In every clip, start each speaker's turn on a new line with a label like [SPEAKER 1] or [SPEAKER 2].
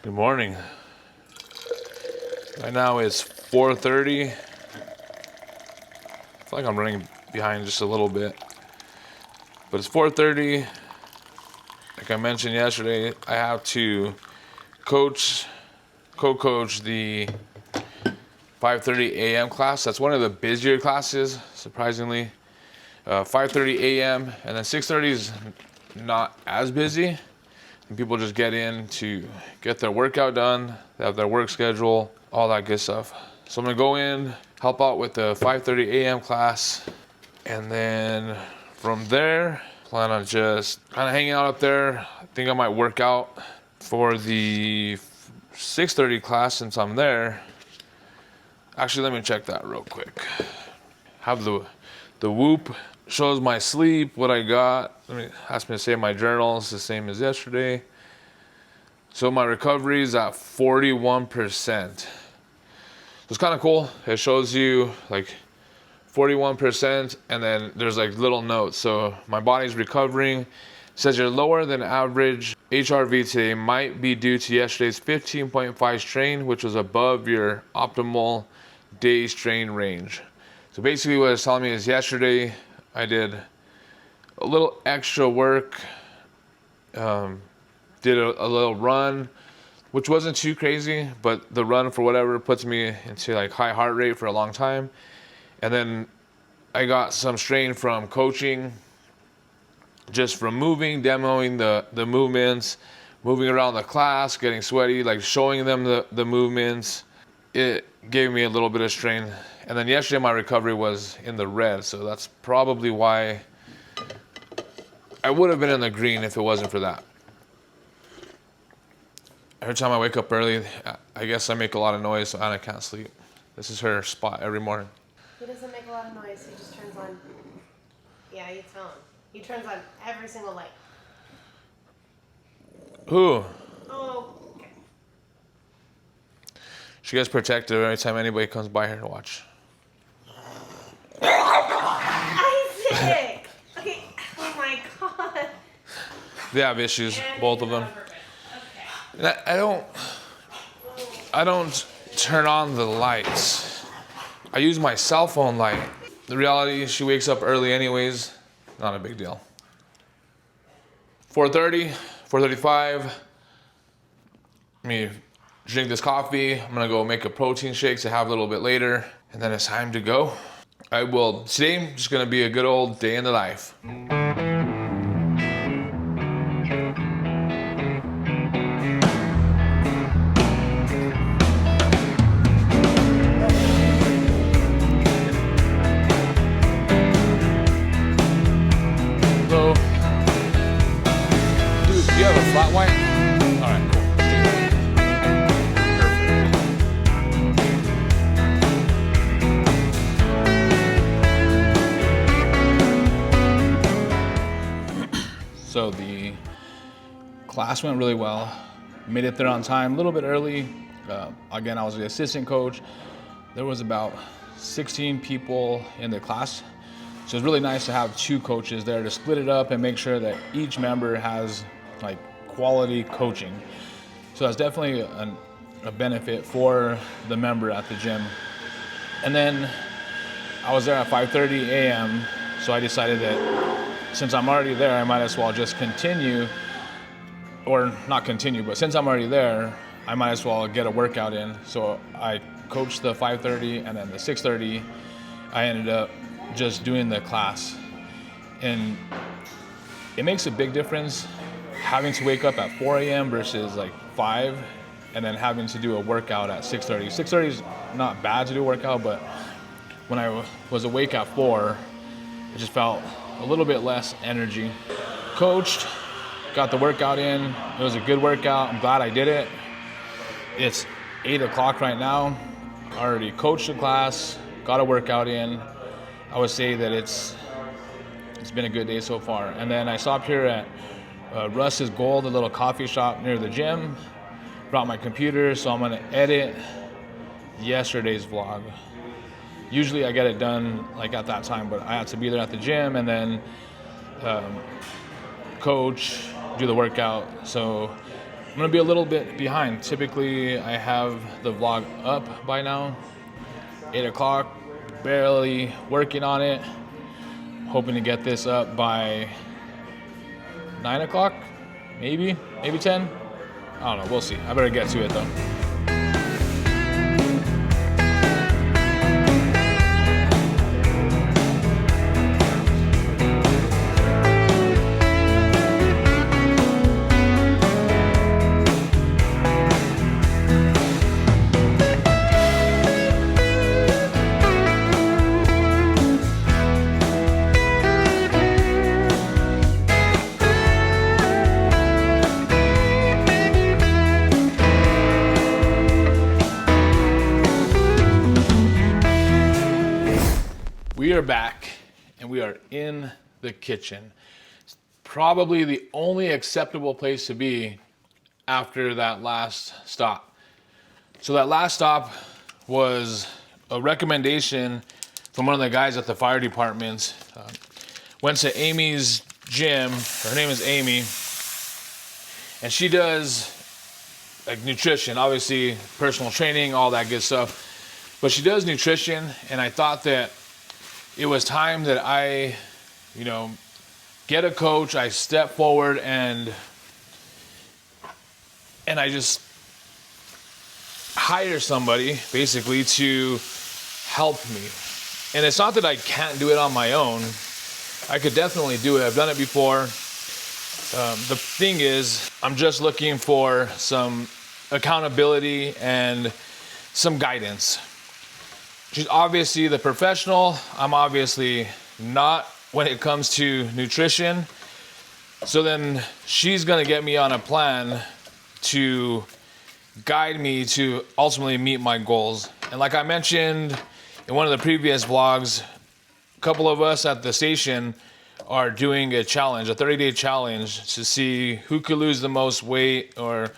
[SPEAKER 1] Good morning. Right now it's 4:30. I feel like I'm running behind just a little bit. But it's 4:30. Like I mentioned yesterday, I have to co-coach the 5:30 a.m. class. That's one of the busier classes, surprisingly. 5:30 a.m. and then 6:30 is not as busy. And people just get in to get their workout done. They have their work schedule, all that good stuff. So I'm gonna go in, help out with the 5:30 a.m. class, and then from there, plan on just kind of hanging out up there. I think I might work out for the 6:30 class since I'm there. Actually, let me check that real quick. Have the Whoop shows my sleep, what I got. Ask me to save my journal. It's the same as yesterday. So my recovery is at 41%. It's kind of cool. It shows you like 41%, and then there's like little notes. So my body's recovering. It says your lower than average HRV today might be due to yesterday's 15.5 strain, which was above your optimal day strain range. So basically what it's telling me is yesterday I did a little extra work, did a little run, which wasn't too crazy, but the run for whatever puts me into like high heart rate for a long time. And then I got some strain from coaching, just from moving, demoing the movements, moving around the class, getting sweaty, like showing them the movements. It gave me a little bit of strain. And then yesterday my recovery was in the red, so that's probably why I would have been in the green if it wasn't for that. Every time I wake up early, I guess I make a lot of noise, so Anna can't sleep. This is her spot every morning.
[SPEAKER 2] He doesn't make a lot of noise, he just turns on, yeah, you tell him. He turns on every single light.
[SPEAKER 1] Who?
[SPEAKER 2] Oh, okay.
[SPEAKER 1] She gets protective every time anybody comes by here to watch.
[SPEAKER 2] Isaac! Okay, oh my god.
[SPEAKER 1] They have issues,
[SPEAKER 2] And
[SPEAKER 1] both of them.
[SPEAKER 2] Okay.
[SPEAKER 1] I don't turn on the lights. I use my cell phone light. The reality is she wakes up early anyways. Not a big deal. 4:30, 4:35. Let me drink this coffee. I'm gonna go make a protein shake to have a little bit later. And then it's time to go. Today, just gonna be a good old day in the life. So, dude, do you have a flat white? All right, cool. Let's do that. So the class went really well. Made it there on time, a little bit early. Again, I was the assistant coach. There was about 16 people in the class. So it's really nice to have two coaches there to split it up and make sure that each member has like quality coaching. So that's definitely a benefit for the member at the gym. And then I was there at 5:30 a.m. So I decided that since I'm already there, I might as well just continue, or not continue, but since I'm already there, I might as well get a workout in. So I coached the 5:30 and then the 6:30, I ended up just doing the class. And it makes a big difference having to wake up at 4 a.m. versus like 5, and then having to do a workout at 6:30. 6:30 is not bad to do a workout, but when I was awake at 4, it just felt a little bit less energy. Coached, got the workout in. It was a good workout. I'm glad I did it. It's 8 o'clock right now. I already coached the class, got a workout in. I would say that it's been a good day so far. And then I stopped here at Russ's Gold, a little coffee shop near the gym. Brought my computer, so I'm gonna edit yesterday's vlog. Usually I get it done like at that time, but I had to be there at the gym and then coach, do the workout. So gonna be a little bit behind. Typically, I have the vlog up by now, 8 o'clock, barely working on it. Hoping to get this up by 9 o'clock, maybe 10. I don't know, we'll see. I better get to it though. We are back and we are in the kitchen. It's probably the only acceptable place to be after that last stop. So that last stop was a recommendation from one of the guys at the fire department. Went to Amy's gym. Her name is Amy. And she does like nutrition, obviously personal training, all that good stuff. But she does nutrition, and I thought that it was time that I, get a coach. I step forward and I just hire somebody basically to help me. And it's not that I can't do it on my own. I could definitely do it. I've done it before. The thing is, I'm just looking for some accountability and some guidance. She's obviously the professional. I'm obviously not when it comes to nutrition. So then she's gonna get me on a plan to guide me to ultimately meet my goals. And like I mentioned in one of the previous vlogs, a couple of us at the station are doing a challenge, a 30-day challenge to see who could lose the most weight or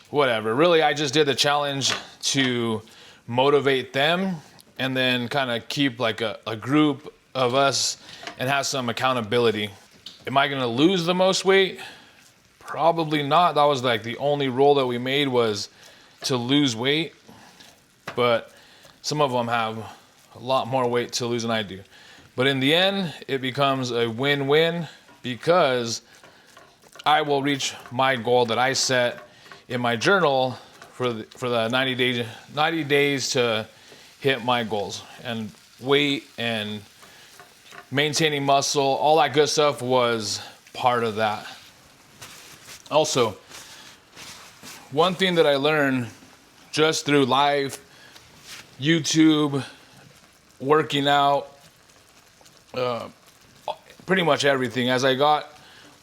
[SPEAKER 1] whatever. Really, I just did the challenge to motivate them and then kind of keep like a group of us and have some accountability. Am I gonna lose the most weight? Probably not. That was like the only rule that we made, was to lose weight. But some of them have a lot more weight to lose than I do. But in the end, it becomes a win-win because I will reach my goal that I set in my journal for the 90 days to hit my goals. And weight and maintaining muscle, all that good stuff was part of that. Also, one thing that I learned just through live YouTube, working out, pretty much everything. As I got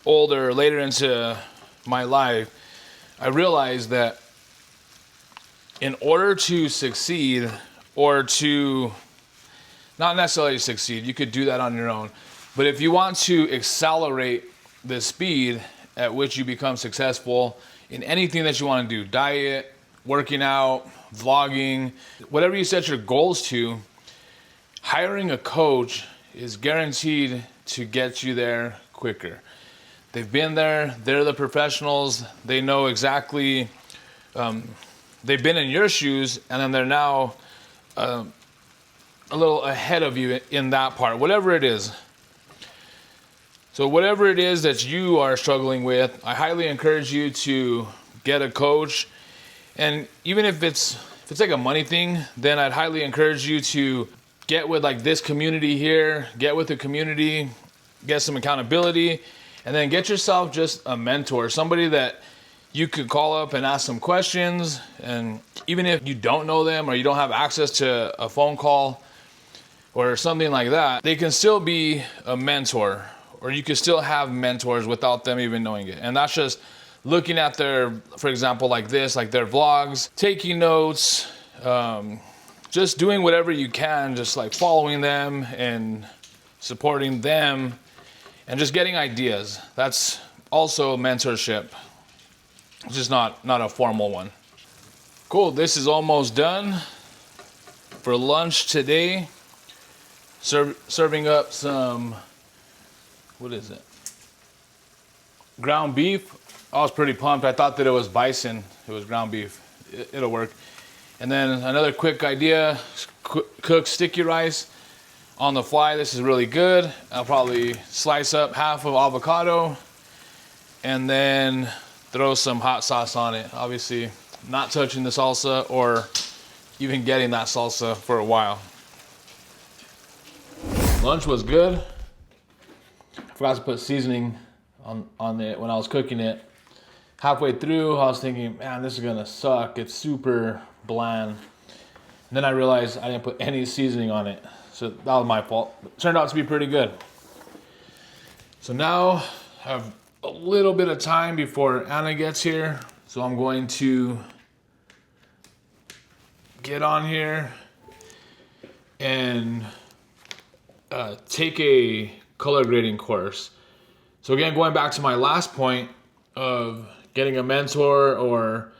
[SPEAKER 1] older, later into my life, I realized that in order to succeed, or to not necessarily succeed, you could do that on your own, but if you want to accelerate the speed at which you become successful in anything that you want to do, diet, working out, vlogging, whatever you set your goals to, hiring a coach is guaranteed to get you there quicker. They've been there, they're the professionals, they know exactly, they've been in your shoes, and then they're now a little ahead of you in that part, whatever it is. So whatever it is that you are struggling with, I highly encourage you to get a coach. And even if it's like a money thing, then I'd highly encourage you to get with like this community here, get with the community, get some accountability, and then get yourself just a mentor, somebody that you could call up and ask some questions. And even if you don't know them or you don't have access to a phone call or something like that, they can still be a mentor, or you can still have mentors without them even knowing it. And that's just looking at their, for example, like this, like their vlogs, taking notes, just doing whatever you can, just like following them and supporting them and just getting ideas. That's also mentorship. It's just not a formal one. Cool, this is almost done. For lunch today, serving up some, what is it? Ground beef I was pretty pumped. I thought that it was bison. It was ground beef. It'll work. And then another quick idea, cook sticky rice on the fly. This is really good. I'll probably slice up half of avocado and then throw some hot sauce on it. Obviously, not touching the salsa or even getting that salsa for a while. Lunch was good. I forgot to put seasoning on it when I was cooking it. Halfway through, I was thinking, man, this is gonna suck. It's super bland. And then I realized I didn't put any seasoning on it. So that was my fault. It turned out to be pretty good. So now I have a little bit of time before Anna gets here. So I'm going to get on here and take a color grading course. So again, going back to my last point of getting a mentor or,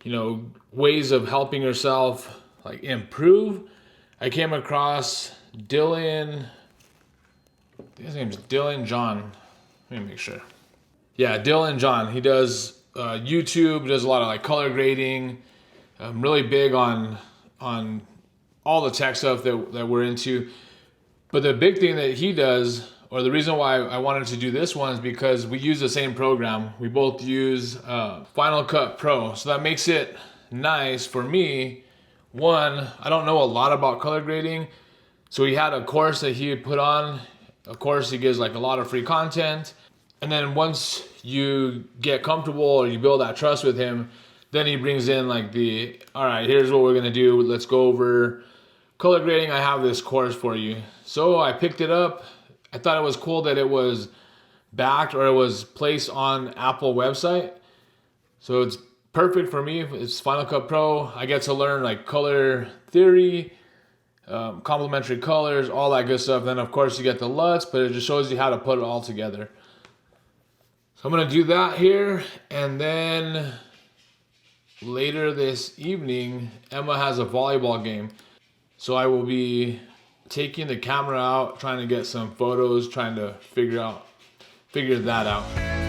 [SPEAKER 1] you know, ways of helping yourself like improve, I came across Dylan, I think his name's Dylan John. Let me make sure. Yeah, Dylan John. He does YouTube, does a lot of like color grading. Really big on all the tech stuff that we're into. But the big thing that he does, or the reason why I wanted to do this one, is because we use the same program. We both use Final Cut Pro. So that makes it nice for me. One, I don't know a lot about color grading. So he had a course that he put on. Of course, he gives like a lot of free content. And then once you get comfortable or you build that trust with him, then he brings in like all right, here's what we're gonna do. Let's go over color grading. I have this course for you. So I picked it up. I thought it was cool that it was backed or it was placed on Apple website. So it's perfect for me. It's Final Cut Pro. I get to learn like color theory, complementary colors, all that good stuff. Then of course you get the LUTs, but it just shows you how to put it all together. So I'm gonna do that here, and then later this evening, Emma has a volleyball game. So I will be taking the camera out, trying to get some photos, trying to figure that out.